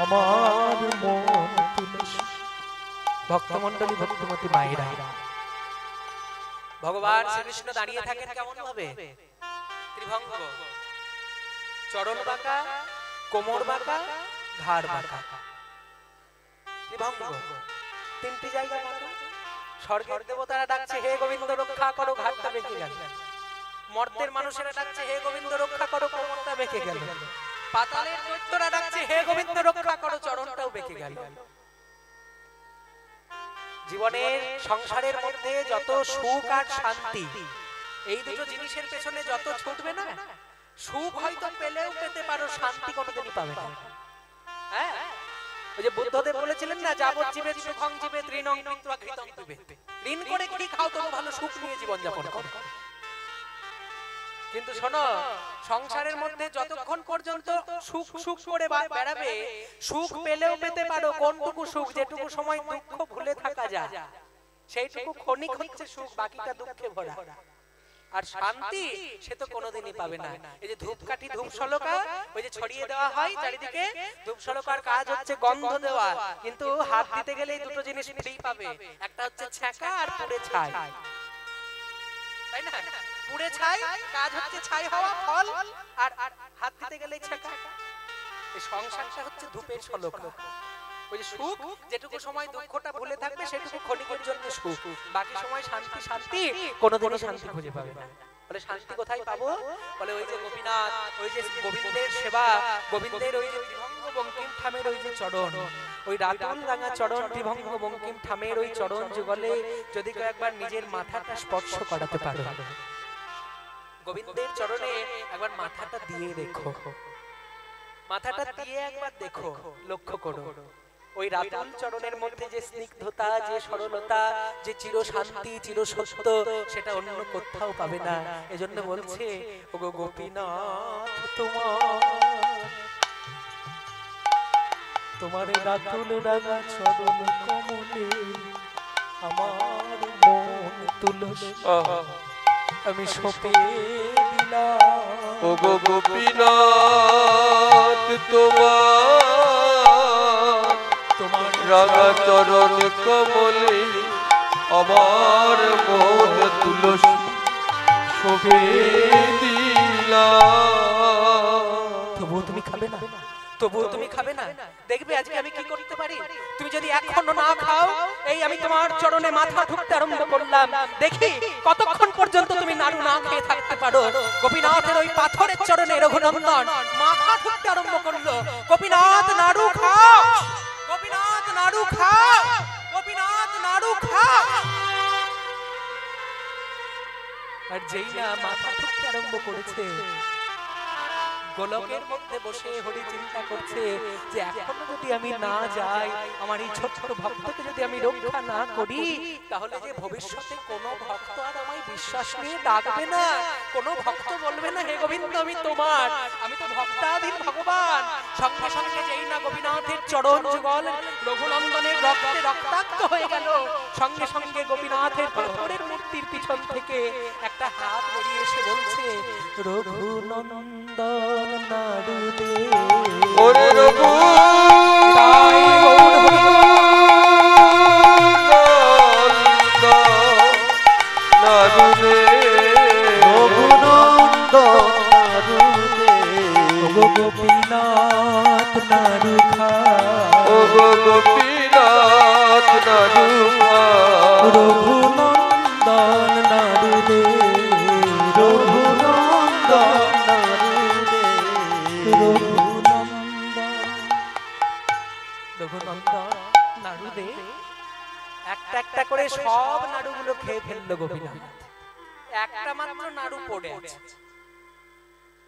S1: আমার মন তুলসী। ভক্তমণ্ডলী, ভক্তমতী মায়েরা, ভগবান শ্রীকৃষ্ণ দাঁড়িয়ে থাকেন কেমন ভাবে? ত্রিভঙ্গ, চরণ বাঁকা, কোমর বাঁকা, ঘাড় বাঁকা, ত্রিভঙ্গ, তিনটি জায়গা বাঁকা। স্বর্গের দেবতারা ডাকছে হে গোবিন্দ রক্ষা করো, ঘাড়টা বেঁকে গেল। মর্তের মানুষেরা ডাকছে হে গোবিন্দ রক্ষা করো, কোমরটা বেঁকে গেল। পাতালের দৈত্যরা ডাকছে হে গোবিন্দ রক্ষা করো, চরণটাও বেঁকে গেল। জীবনের সংসারের মধ্যে যত সুখ আর শান্তি, এই দুটো জিনিসের পেছনে যত ছুটবে না, সুখ হয়তো পেলেও পেতে পারো, শান্তি কোনোদিনই পাবে না। হ্যাঁ, ওই যে বুদ্ধদেব বলেছিলেন না, যাবজ্জীবে সুখং জীবে ঋণং কৃত্বা ঘৃতং পিবে। ঋণ করে কি খাও, তবু ভালো সুখ নিয়ে জীবন যাপন করো। কিন্তু শোনো, সংসারের মধ্যে যতক্ষণ পর্যন্ত সুখ সুখ করে বেড়াবে, সুখ পেলেও পেতে পারো কোনটুকু সুখ, যেটুকু সময় দুঃখ ভুলে থাকা যায়, সেইটুকু ক্ষণিক হচ্ছে সুখ, বাকিটা দুঃখে ভরা। আর শান্তি সে তো কোনোদিনই পাবে না। এই যে ধূপকাঠি, ধূপশলকা, ওই যে ছড়িয়ে দেওয়া হয় চারিদিকে, ধূপশলকার কাজ হচ্ছে গন্ধ দেওয়া, কিন্তু হাত দিতে গেলে এই দুটো জিনিস ফ্রি পাবে, একটা হচ্ছে ছ্যাঁকা আর পুড়ে ছাই, তাই না? পুড়ে ছাই কাজ হচ্ছে ছাই হওয়া, ফল, আর হাত দিতে গেলে ছ্যাঁকা। এই সংসারটা হচ্ছে ধূপের শলকা। ওই যে সুখ, যেটুকু সময় দুঃখটা ভুলে থাকবে সেটুকু ক্ষণিকের জন্য সুখ, বাকি সময় শান্তি শান্তি, কোনোদিনই শান্তি খুঁজে পাবে না। বলে শান্তি কোথায় পাবো? বলে ওই যে গোপীনাথ, ওই যে গোবিন্দের সেবা, গোবিন্দের ওই যে ত্রিভঙ্গ বঙ্কিম ঠামের ওই যে চরণ, ওই রাতুল রাঙা চরণ, ত্রিভঙ্গ বঙ্কিম ঠামের ওই চরণ যুগলে যদি কয়েকবার নিজের মাথাটা স্পর্শ করাতে পারো, গোবিন্দের চরণে একবার মাথাটা দিয়ে দেখো, মাথাটা দিয়ে একবার দেখো, লক্ষ্য করো, ওই রাতুল চরণের মধ্যে যে স্নিগ্ধতা, যে সরলতা, যে চির শান্তি, চির সত্য, সেটা অন্য কোথাও পাবে না। এজন্য বলছে ওগো গোপীনাথ তোমার রাতুল রাঙা চরণ কমলে আমার মন তুলসী আমি সপে দিলাম।
S2: ওগো গোপীনাথ তোমার রাঙা চরণ কমলে আমার মন তুলসী সপে দিলাম।
S1: তবুও তুমি খাবে না, তবুও তুমি খাবে না। দেখবে আজকে আমি কি করতে পারি। তুমি যদি এখনো না খাও, এই আমি তোমার চরণে মাথা ঠুকতে আরম্ভ করলাম, দেখি কতক্ষণ পর্যন্ত তুমি নাড়ু না খেয়ে থাকতে পারো। গোপীনাথের ওই পাথরের চরণে রঘুনন্দন মাথা ঠুকতে আরম্ভ করলো। গোপীনাথ নাড়ু খাও, গোপীনাথ নাড়ু খাও, গোপীনাথ নাড়ু খাও। আর যেই না মাথা ঠুকতে আরম্ভ করেছে, গোলকের মধ্যে বসে হরি চিন্তা করছে যে এখনো যদি আমি না যাই, আমার এই ছোট ছোট ভক্তকে যদি আমি রক্ষা না করি, তাহলে যে ভবিষ্যতে কোনো ভক্ত আর আমায় বিশ্বাস নিয়ে ডাকবে না, কোনো ভক্ত বলবে না হে গোবিন্দ আমি তোমার, আমি তো ভক্তাধীন ভগবান। সঙ্গে সঙ্গে যেই না গোপীনাথের চরণ যুগল রঘুনন্দনের রক্তে রক্তাক্ত হয়ে গেল, সঙ্গে সঙ্গে গোপীনাথের পাথরের মূর্তির পিছন থেকে একটা হাত বেরিয়ে এসে বলছে রঘুনন্দন নাড়ু দে।
S2: ওরে রঘু নাড়ু দে,
S3: রঘুনন্দন নাড়ু দে।
S1: ওগো গোপীনাথ নাড়ু খা,
S2: ওগো গোপীনাথ নাড়ু খা।
S1: রঘুনন্দন নাড়ু দে,
S3: রঘুনন্দন নাড়ু দে।
S1: রঘুনন্দন নাড়ু দে। একটা একটা করে সব নাড়ুগুলো খেয়ে ফেললো গোপীনাথ। একটা মাত্র নাড়ু পড়ে আছে,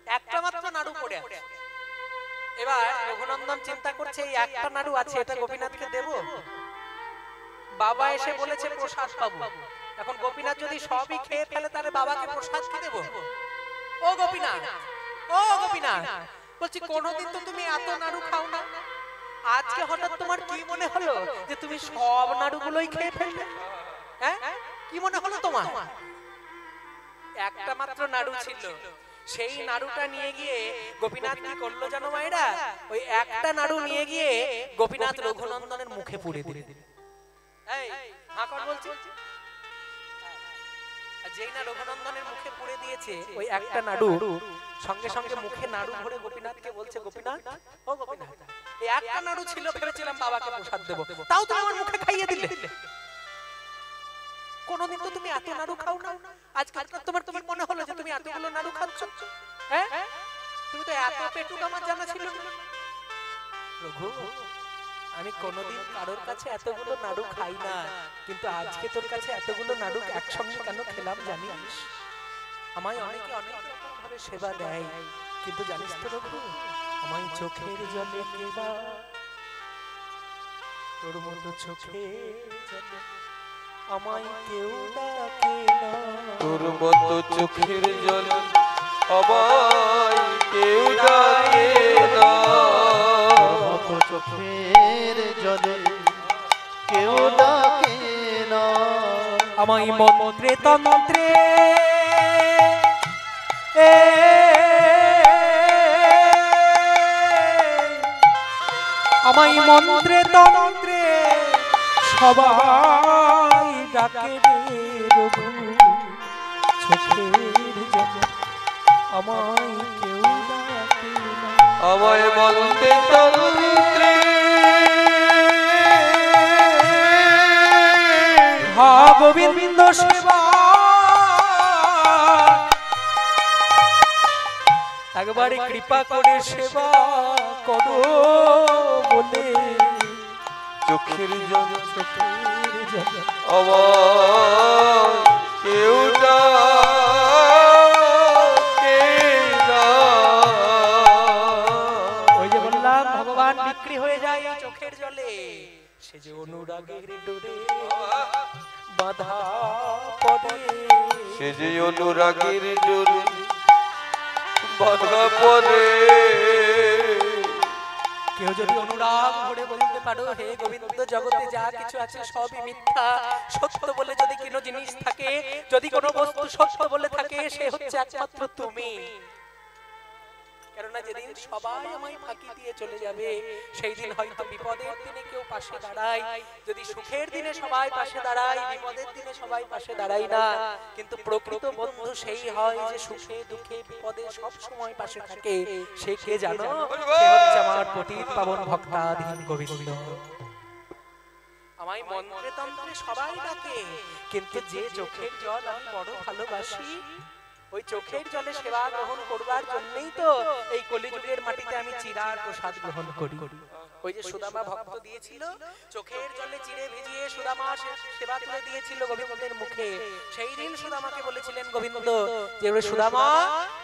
S1: একটা মাত্র নাড়ু পড়ে আছে। এবার রঘুনন্দন চিন্তা করছে এই একটা নাড়ু আছে, এটা গোপীনাথকে দেব। বাবা এসে বলেছে প্রসাদ পাবো, এখন গোপীনাথ যদি সবই খেয়ে ফেলে তাহলে বাবাকে প্রসাদ কি দেব? ও গোপীনাথ, ও গোপীনাথ, বলছি কোনোদিন তো তুমি এত নাড়ু খাও না, আজকে হঠাৎ তোমার কি মনে হলো যে তুমি সব নাড়ুগুলোই খেয়ে ফেললে? হ্যাঁ, কি মনে হলো তোমার? একটা মাত্র নাড়ু ছিল, সেই নাড়ুটা নিয়ে গিয়ে গোপীনাথ কি করলো জানো মায়েরা? ওই একটা নাড়ু নিয়ে গিয়ে গোপীনাথ রঘুনন্দনের মুখে পুড়ে দিল। এই হ্যাঁ কর বলছি। যেই না রঘুনন্দনের মুখে পুড়ে দিয়েছে ওই একটা নাড়ু, সঙ্গে সঙ্গে মুখে নাড়ু ভরে গোপীনাথকে বলছে, গোপীনাথ ও গোপীনাথ, এই একটা নাড়ু ছিল, ভেবেছিলাম বাবাকে প্রসাদ দেব, তাও তুমি আমার মুখে খাইয়ে দিলে। কোনদিন তো তুমি এত নাড়ু খাও না, আজকে তোমার কি মনে হলো যে তুমি এতগুলো নাড়ু খাচ্ছ? হ্যাঁ, তুমি তো এত পেটুক আমার জানা ছিল না। রঘু, আমি কোনদিন কারোর কাছে এতগুলো নাড়ু খাই না, কিন্তু আজকে তোর কাছে এতগুলো নাড়ু একসঙ্গে কেন খেলাম জানিস? আমায় অনেকে অনেক রকম ভাবে সেবা দেয়, কিন্তু জানিস তো রঘু, আমায় চোখের জলে কেবা, তোর মতো চোখের জলে আমায় কেউ ডাকে না,
S2: তোর মতো চোখের জল আমায় কেউ ডাকে না,
S3: তোর মতো চোখের জলে কেউ ডাকে না,
S1: আমায় মন্ত্রে তন্ত্রে আমায় মন্ত্রে তন্ত্রে সবাই ডাকে রে রঘু, চোখের জলে আমায় কেউ ডাকে না,
S2: আমায় বলতে তন্ত্রে
S1: হা গোবিন্দ সেবা, একবারে কৃপা করে সেবা করো বলে,
S2: চোখের জল
S1: চোখের জলে
S2: আমায় কেউ ডাকে না।
S1: ওই যে বললাম ভগবান বিক্রি হয়ে যায় এই চোখের জলে, সে যে অনুরাগের ডোরে বাধা পড়ে,
S2: সে যে অনুরাগের ডোরে বাধা পড়ে।
S1: কেউ যদি অনুরাগ ভরে বলতে পারো, হে গোবিন্দ, জগতে যা কিছু আছে সবই মিথ্যা, সত্য বলে যদি কোনো জিনিস থাকে, যদি কোনো বস্তু সত্য বলে থাকে, সে হচ্ছে একমাত্র তুমি। কেননা যেদিন সবাই আমায় ফাঁকি দিয়ে চলে যাবে, সেই দিন হয়তো বিপদের দিনে কেউ পাশে দাঁড়ায়, যদি সুখের দিনে সবাই পাশে দাঁড়ায়, বিপদের দিনে সবাই পাশে দাঁড়ায় না, কিন্তু প্রকৃত বন্ধু সেই হয় যে সুখে দুঃখে বিপদে সব সময় পাশে থাকে। সে কে জানো? সে হচ্ছে আমার পতিত পাবন ভক্তাধীন গোবিন্দ। আমায় মন্ত্রে তন্ত্রে সবাই ডাকে, কিন্তু যে চোখের জল আমি বড় ভালোবাসি, ওই চোখের জলে সেবা গ্রহণ করবার জন্যই তো এই কলিযুগের মাটিতে আমি চিরার প্রসাদ গ্রহণ করি। ওই যে সুদামা ভক্ত দিয়েছিল, চোখের জলে চিড়ে ভিজিয়ে সুদামা সেবা তুলে দিয়েছিল গোবিন্দের মুখে। সেই দিন সুদামাকে বলেছিলেন গোবিন্দ যে, সুদামা,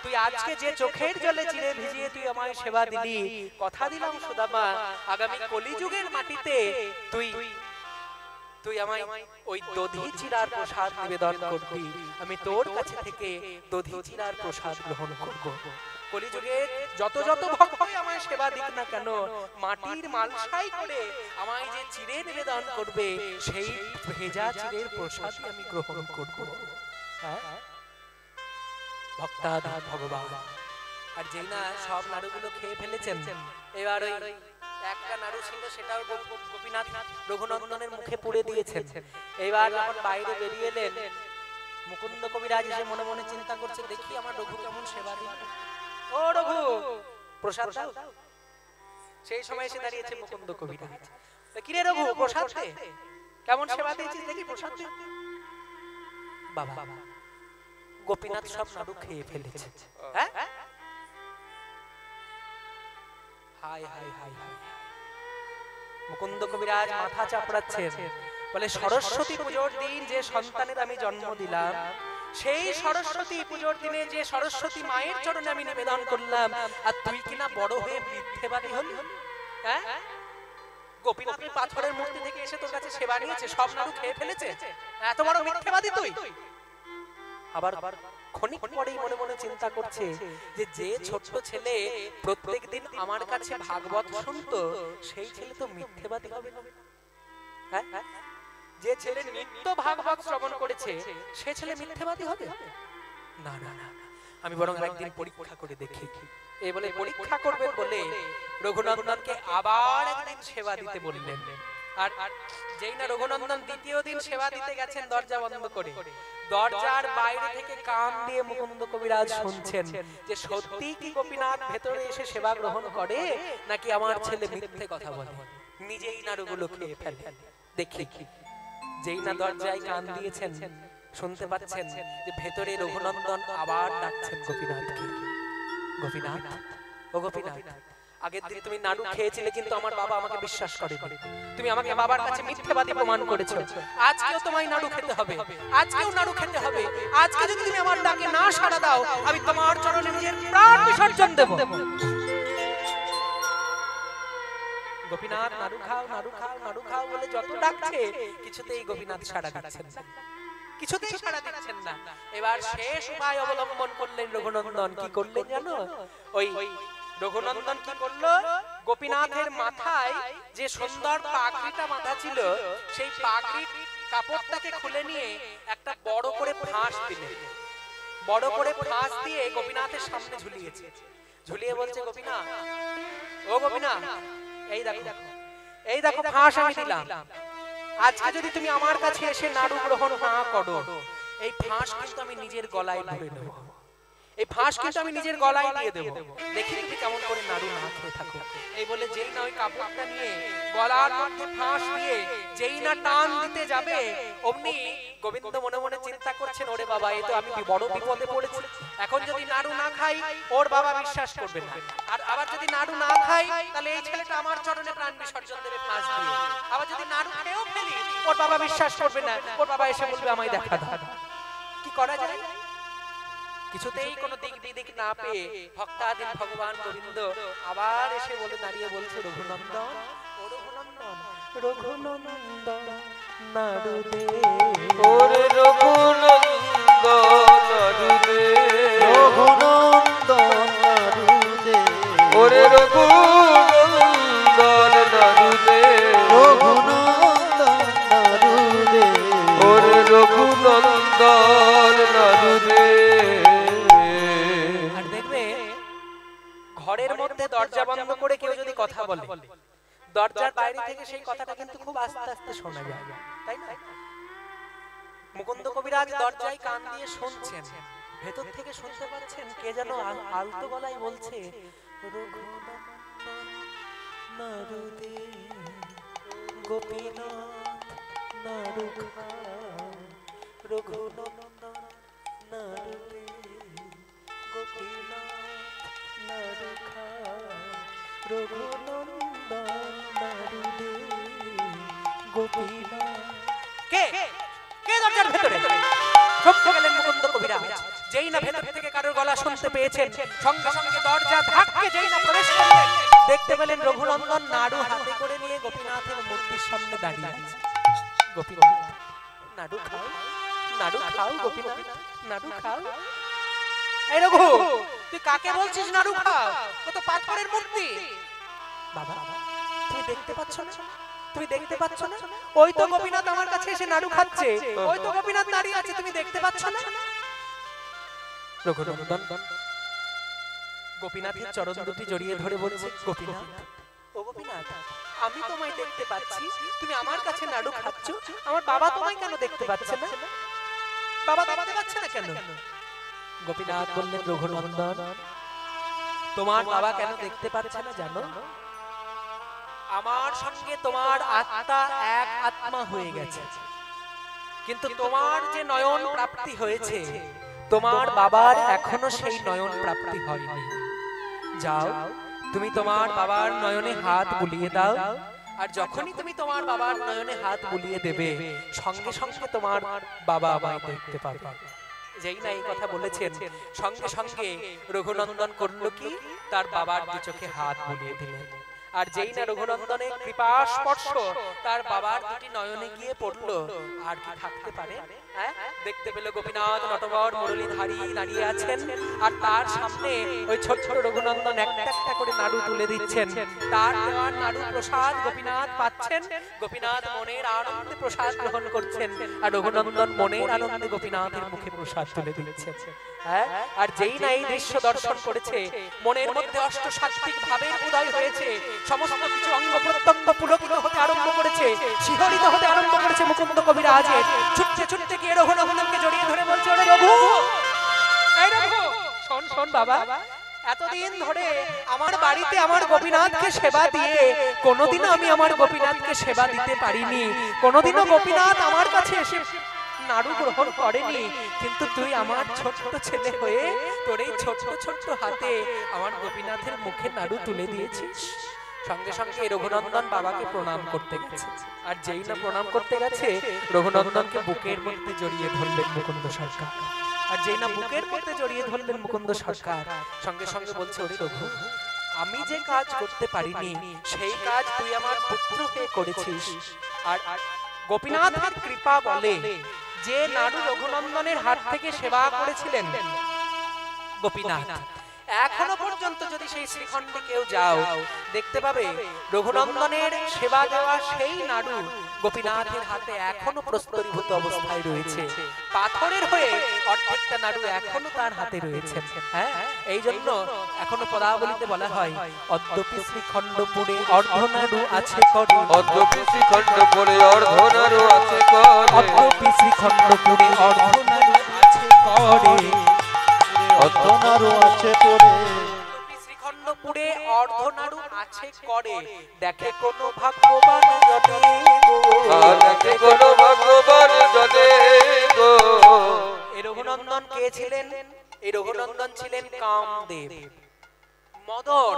S1: তুই আজকে যে চোখের জলে চিড়ে ভিজিয়ে তুই আমায় সেবা দিলি, কথা দিলাম সুদামা, আগামী কলিযুগের মাটিতে তুই আমায় ওই দধি চিরার প্রসাদ নিবেদন করবি, আমি তোর কাছে থেকে দধি চিরার প্রসাদ গ্রহণ করব। কলিযুগে যত যত ভক্তই আমায় সেবা দিক না কেন, মাটির মালসাই করে আমায় যে চিড়ে নিবেদন করবে, সেই ভেজা চিড়ের প্রসাদই আমি গ্রহণ করব। হ্যাঁ, ভক্তাধীন ভগবান। আর যেই না সব নাড়ুগুলো খেয়ে ফেলেছেন, এবার ওই একটা নাড়ু ছিল, সেটাও গোপীনাথ রঘুনন্দনের মুখে পুড়ে দিয়েছেন। এইবার যখন বাইরে বেরিয়ে এলেন, মুকুন্দ কবিরাজ এসে মনে মনে চিন্তা করছে, দেখি আমার রঘু কেমন সেবা দিল। ও রঘু, প্রসাদ দাও। সেই সময় এসে দাঁড়িয়েছে মুকুন্দ কবিরাজ। কি রে রঘু, প্রসাদ দে, কেমন সেবা দিয়েছিস দেখি, প্রসাদ দে। বাবা, গোপীনাথ সব নাড়ু খেয়ে ফেলেছে। হ্যাঁ, হাই হাই হাই হাই। মুকুন্দ কবিরাজ মাথা চাপড়াচ্ছেন, বলে, সরস্বতী পুজোর দিন যে সন্তানের আমি জন্ম দিলাম, সেই সরস্বতী পুজোর দিনে যে সরস্বতী মায়ের চরণে আমি নিবেদন করলাম, আর তুই কিনা বড় হয়ে মিথ্যেবাদী হলি। হ্যাঁ, গোপীনাথের পাথরের মূর্তি থেকে এসে তোর কাছে সেবা নিয়েছে, সব নাড়ু খেয়ে ফেলেছে, এত বড় মিথ্যেবাদী তুই। আবার ক্ষণিক পরেই মনে মনে চিন্তা করছে যে যে ছোট্ট ছেলে প্রত্যেকদিন আমার কাছে ভাগবত শুনতো সেই ছেলে তো মিথ্যেবাদী হবে না। হ্যাঁ, যে ছেলে নিত্য ভাগবত শ্রবণ করেছে সে ছেলে মিথ্যেবাদী হবে না। না না, আমি বরং একদিন পরীক্ষা করে দেখি। এই বলে পরীক্ষা করবেন বলে রঘুনন্দনকে আবার একদিন সেবা দিতে বললেন। আর যেই না রঘুনন্দন দ্বিতীয় দিন সেবা দিতে গেছেন দরজা বন্ধ করে, দরজার বাইরে থেকে কান দিয়ে মুকুন্দ কবিরাজ শুনছেন যে সত্যি কি গোপীনাথ ভেতরে এসে সেবা গ্রহণ করে নাকি আমার ছেলে মিথ্যে কথা বলে, নিজেই নাড়ুগুলো খেয়ে ফেলে। দেখি যেই না দরজায় কান দিয়েছেন শুনতে পাচ্ছেন যে ভেতরে রঘুনন্দন আবার ডাকছেন গোপীনাথকে। গোপীনাথ, ও গোপীনাথ, আগের দিন তুমি নাড়ু খেয়েছিলে কিন্তু আমার বাবা আমাকে বিশ্বাস করেনি। তুমি আমাকে বাবার কাছে মিথ্যাবাদী প্রমাণ করেছো। আজকেও তোমায় নাড়ু খেতে হবে, আজকেও নাড়ু খেতে হবে। আজকে যদি তুমি আমার ডাকে না সাড়া দাও আমি তোমার চরণে নিজের প্রাণ বিসর্জন দেব। গোপীনাথ নাড়ু খাও, নাড়ু খাও, নাড়ু খাও বলে যত ডাকছে কিছুতেই গোপীনাথ সাড়া দিচ্ছেন না, কিছুতেই সাড়া দিচ্ছেন না। এবার শেষ উপায় অবলম্বন করলেন রঘুনন্দন। কি করলেন জানো? ওই রঘুনন্দন কি করলো, গোপীনাথের মাথায় যে সুন্দর পাগড়িটা মাথা ছিল সেই পাগড়ির কাপড়টাকে খুলে নিয়ে একটা বড় করে ফাঁস দিলেন। বড় করে ফাঁস দিয়ে গোপীনাথের সামনে ঝুলিয়েছে। ঝুলিয়ে বলছে, গোপীনাথ, ও গোপীনাথ, এই দেখো, এই দেখো ফাঁস আমি দিলাম। আজকে যদি তুমি আমার কাছে এসে নাড়ু গ্রহণ না করো এই ফাঁস কিন্তু আমি নিজের গলায় ভরে নেব, এই ফাঁস কিন্তু আমি নিজের গলায় দিয়ে দেব। দেখি তুমি কেমন করে নাড়ু না খেয়ে থাকো। এই বলে যেই না ওই কাপড়টা নিয়ে গলার মধ্যে ফাঁস দিয়ে যেই না টান দিতে যাবে অমনি গোবিন্দ মনে মনে চিন্তা করছেন, ওরে বাবা, এই তো আমি বড় বিপদে পড়েছি। এখন যদি নাড়ু না খাই ওর বাবা বিশ্বাস করবে না, আর আবার যদি নাড়ু না খাই তাহলে এই ছেলেটা আমার চরণে প্রাণ বিসর্জন দেবে ফাঁস দিয়ে। আবার যদি নাড়ু খেয়েও ফেলি ওর বাবা বিশ্বাস করবে না, ওর বাবা এসে বলবে আমায় দেখা দাও। কি করা যায়? কিছুতেই কোনো দিক বিদিক না পেয়ে ভক্তাধীন ভগবান গোবিন্দ আবার এসে বলে দাঁড়িয়ে বলছে, রঘুনন্দন, ও রঘুনন্দন, রঘুনন্দন নাড়ু দে,
S2: ওরে রঘুনন্দন নাড়ু দে,
S3: রঘুনন্দন নাড়ু দে,
S2: ওরে রঘুনন্দন নাড়ু দে,
S3: রঘুনন্দন নাড়ু দে,
S2: ওরে রঘুনন্দন নাড়ু দে।
S1: আর দেখবে ঘরের মধ্যে দরজা বন্ধ করে কেউ যদি কথা বলে দরজার বাইরে থেকে সেই কথাটা কিন্তু খুব আস্তে আস্তে শোনা যায়, তাই না? মুকুন্দ কবিরাজ দরজায় কান দিয়ে শুনছেন, ভেতর থেকে শুনতে পাচ্ছেন কে যেন আলতো গলায় বলছে, রঘুনন্দন নাড়ু দে, গোপীনাথ নাড়ু খাও, রঘুনন্দন নাড়ু দে, গোপীনাথ নাড়ু খাও, রঘুনন্দন নাড়ু দে, গোপীনাথ। কে কে দরজার ভেতরে? চমকে গেলেন মুকুন্দ কবিরাজ। যেই না ভেতর থেকে কারোর গলা শুনতে পেয়েছেন সঙ্গে সঙ্গে দরজা ধাক্কে যেই না প্রবেশ করলেন দেখতে পেলেন রঘুনন্দন নাড়ু হাতে করে নিয়ে গোপীনাথের মূর্তির সামনে দাঁড়িয়ে আছে। গোপীনাথ নাড়ু খাও, নাড়ু খাও, গোপীনাথ নাড়ু খাও। এই রঘু, তুই কাকে বলছিস নাড়ু খাও? ও তো পাথরের মূর্তি। বাবা, তুমি দেখতে পাচ্ছ না? তুমি দেখতে পাচ্ছ না? ওই তো গোপীনাথ আমার কাছে এসে নাড়ু খাচ্ছে, ওই তো গোপীনাথ দাঁড়িয়ে আছে, তুমি দেখতে পাচ্ছ না? রঘুনন্দন গোপীনাথের চরণ দুটি জড়িয়ে ধরে বলছে, গোপীনাথ, ও গোপীনাথ, আমি তোমায় দেখতে পাচ্ছি, তুমি আমার কাছে নাড়ু খাচ্ছ, আমার বাবা তোমায় কেন দেখতে পাচ্ছে না? বাবা দেখতে পাচ্ছে না কেন? গোপীনাথ বললেন, রঘুনন্দন, তোমার বাবা কেন দেখতে পাচ্ছে না জানো? আমার সঙ্গে তোমার আত্মা এক আত্মা হয়ে গেছে, কিন্তু তোমার যে নয়ন প্রাপ্তি হয়েছে তোমার বাবার এখনো সেই নয়ন প্রাপ্তি হয়নি। যাও, তুমি তোমার বাবার নয়নে হাত বুলিয়ে দাও, আর যখনই তুমি তোমার বাবার নয়নে হাত বুলিয়ে দেবে সঙ্গে সঙ্গে তোমার বাবা আমায় দেখতে পাবে। যেই না এই কথা বলেছেন সঙ্গে সঙ্গে রঘুনন্দন করলো কি, তার বাবার দু চোখে হাত বুলিয়ে দিলেন। আর যেই না রঘুনন্দনের কৃপা স্পর্শ তার বাবার দুটি নয়নে গিয়ে পড়লো, আর কি থাকতে পারে? দেখতে পেল গোপীনাথ নটবর মুরলীধারী দাঁড়িয়ে আছেন, আর তার সামনে ওই ছোট ছোট রঘুনন্দন একটা একটা করে নাড়ু তুলে দিচ্ছেন। তার দেওয়ার নাড়ু প্রসাদ গোপীনাথ পাচ্ছেন, গোপীনাথ মনের আনন্দে প্রসাদ গ্রহণ করছেন, আর রঘুনন্দন মনের আনন্দে গোপীনাথের মুখে প্রসাদ তুলে দিচ্ছেন। আর যেই না এই দৃশ্য দর্শন করেছে, মনের মধ্যে অষ্টসাত্ত্বিক ভাবের উদয় হয়েছে, সমস্ত কিছু অঙ্গ প্রত্যঙ্গ পুলকিত হতে আরম্ভ করেছে, শিহরিত হতে আরম্ভ করেছে। মুকুন্দ কবিরাজের ছুটতে ছুটতে গিয়ে রঘুনন্দনকে জড়িয়ে ধরে বলছে, ওরে রঘু, এই রঘু, শোন শোন বাবা, এতদিন ধরে আমার বাড়িতে আমার গোপীনাথকে সেবা দিয়ে কোনোদিনও আমি আমার গোপীনাথকে সেবা দিতে পারিনি, কোনোদিনও গোপীনাথ আমার কাছে এসে নাড়ু গ্রহণ করেনি, কিন্তু তুই আমার ছোট্ট ছেলে হয়ে তোর এই ছোট্ট ছোট্ট হাতে আমার গোপীনাথের মুখে নাড়ু তুলে দিয়েছিস। সঙ্গে সঙ্গে রঘুনন্দন বাবাকে প্রণাম করতে গেছে, আর যেই না প্রণাম করতে গেছে, রঘুনন্দনকে বুকের মধ্যে জড়িয়ে ধরলেন মুকুন্দ সরকার। আর যেই না বুকের মধ্যে জড়িয়ে ধরলেন মুকুন্দ সরকার, সঙ্গে সঙ্গে বলছে, ওরে রঘু, আমি যে কাজ করতে পারিনি সেই কাজ তুই আমার পুত্র হয়ে করেছিস। আর গোপীনাথের কৃপা বলে যে নাড়ু রঘুনন্দনের হাত থেকে সেবা করেছিলেন গোপীনাথ, এখনো পর্যন্ত যদি সেই শ্রীখণ্ডে কেউ যাও দেখতে পাবে রঘুনন্দনের সেবা দেওয়া সেই নাড়ু গোপীনাথের হাতে এখনো প্রস্তরীভূত অবস্থায় রয়েছে, পাথরের হয়ে অর্ধেকটা নাড়ু এখনো তার হাতে রয়েছে। হ্যাঁ, এই জন্য এখনো পদাবলিতে বলা হয়, অদ্যপি শ্রীখণ্ডপুরে অর্ধনাড়ু আছে করে,
S2: অদ্যপি শ্রীখণ্ডপুরে অর্ধনাড়ু আছে করে,
S1: অদ্যপি শ্রীখণ্ডপুরে অর্ধনাড়ু আছে করে,
S3: অর্ধনাড়ু আছে করে,
S1: শ্রীখণ্ডপুরে অর্ধনাড়ু আছে করে, দেখে কোন ভাগ্যবান জনে গো,
S2: দেখে কোন ভাগ্যবান জনে গো।
S1: এই রঘুনন্দন কে ছিলেন? এই রঘুনন্দন ছিলেন কামদেব, মদন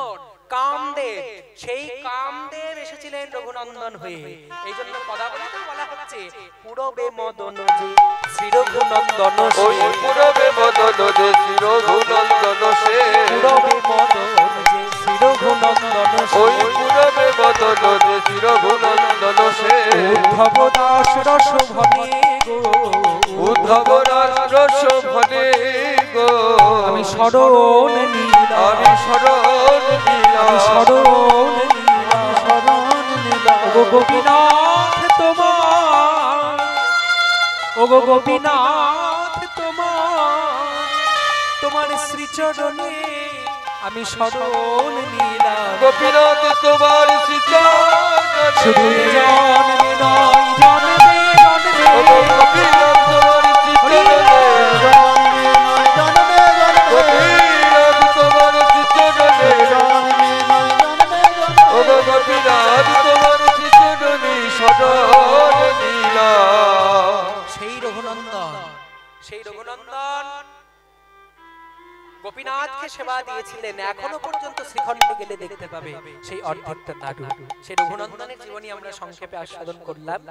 S1: কামদেব। সেই কামদেব এসেছিলেন রঘুনন্দন হয়ে। এই জন্য পদাবলিতে বলা হচ্ছে, পূরবে মদন যে শ্রী রঘুনন্দন,
S2: ওই পূরবে মদন যে শ্রী রঘুনন্দন সে,
S1: পূরবে মদন যে শ্রী রঘুনন্দন,
S2: ওই পূরবে মদন যে শ্রী রঘুনন্দন সে।
S1: উদ্ধব দাস রস ভনে গো,
S2: উদ্ধব রস ভনে গো,
S1: আমি শরণ নিলাম,
S2: আমি শরণ নিলাম,
S1: শরণ নিলাম,
S3: শরণ নিলাম।
S1: ও গোপীনাথ তোমার, ও গোপীনাথ তোমার, তোমার শ্রীচরণে আমি শরণ নিলাম।
S2: গোপীনাথ তোমার শ্রীচরণে,
S1: শুধু জন্মে নয় জন্মে জন্মে,
S2: গোপীনাথ তোমার শ্রীচরণে,
S3: জন্মে নয় জন্মে জন্মে,
S2: গোপীনাথ তোমার শ্রীচরণে,
S3: জন্মে নয় জন্মে জন্মে,
S2: ও গোপীনাথ তোমার শ্রীচরণে শরণ নিলাম।
S1: সেই রঘুনন্দন, সেই রঘুনন্দন গোপীনাথকে সেবা দিয়েছিলেন, এখনো পর্যন্ত শ্রীখণ্ডে গেলে দেখতে পাবে সেই অর্ধেকটা নাড়ু। সেই রঘুনন্দনের জীবনী আমরা সংক্ষেপে আস্বাদন করলাম।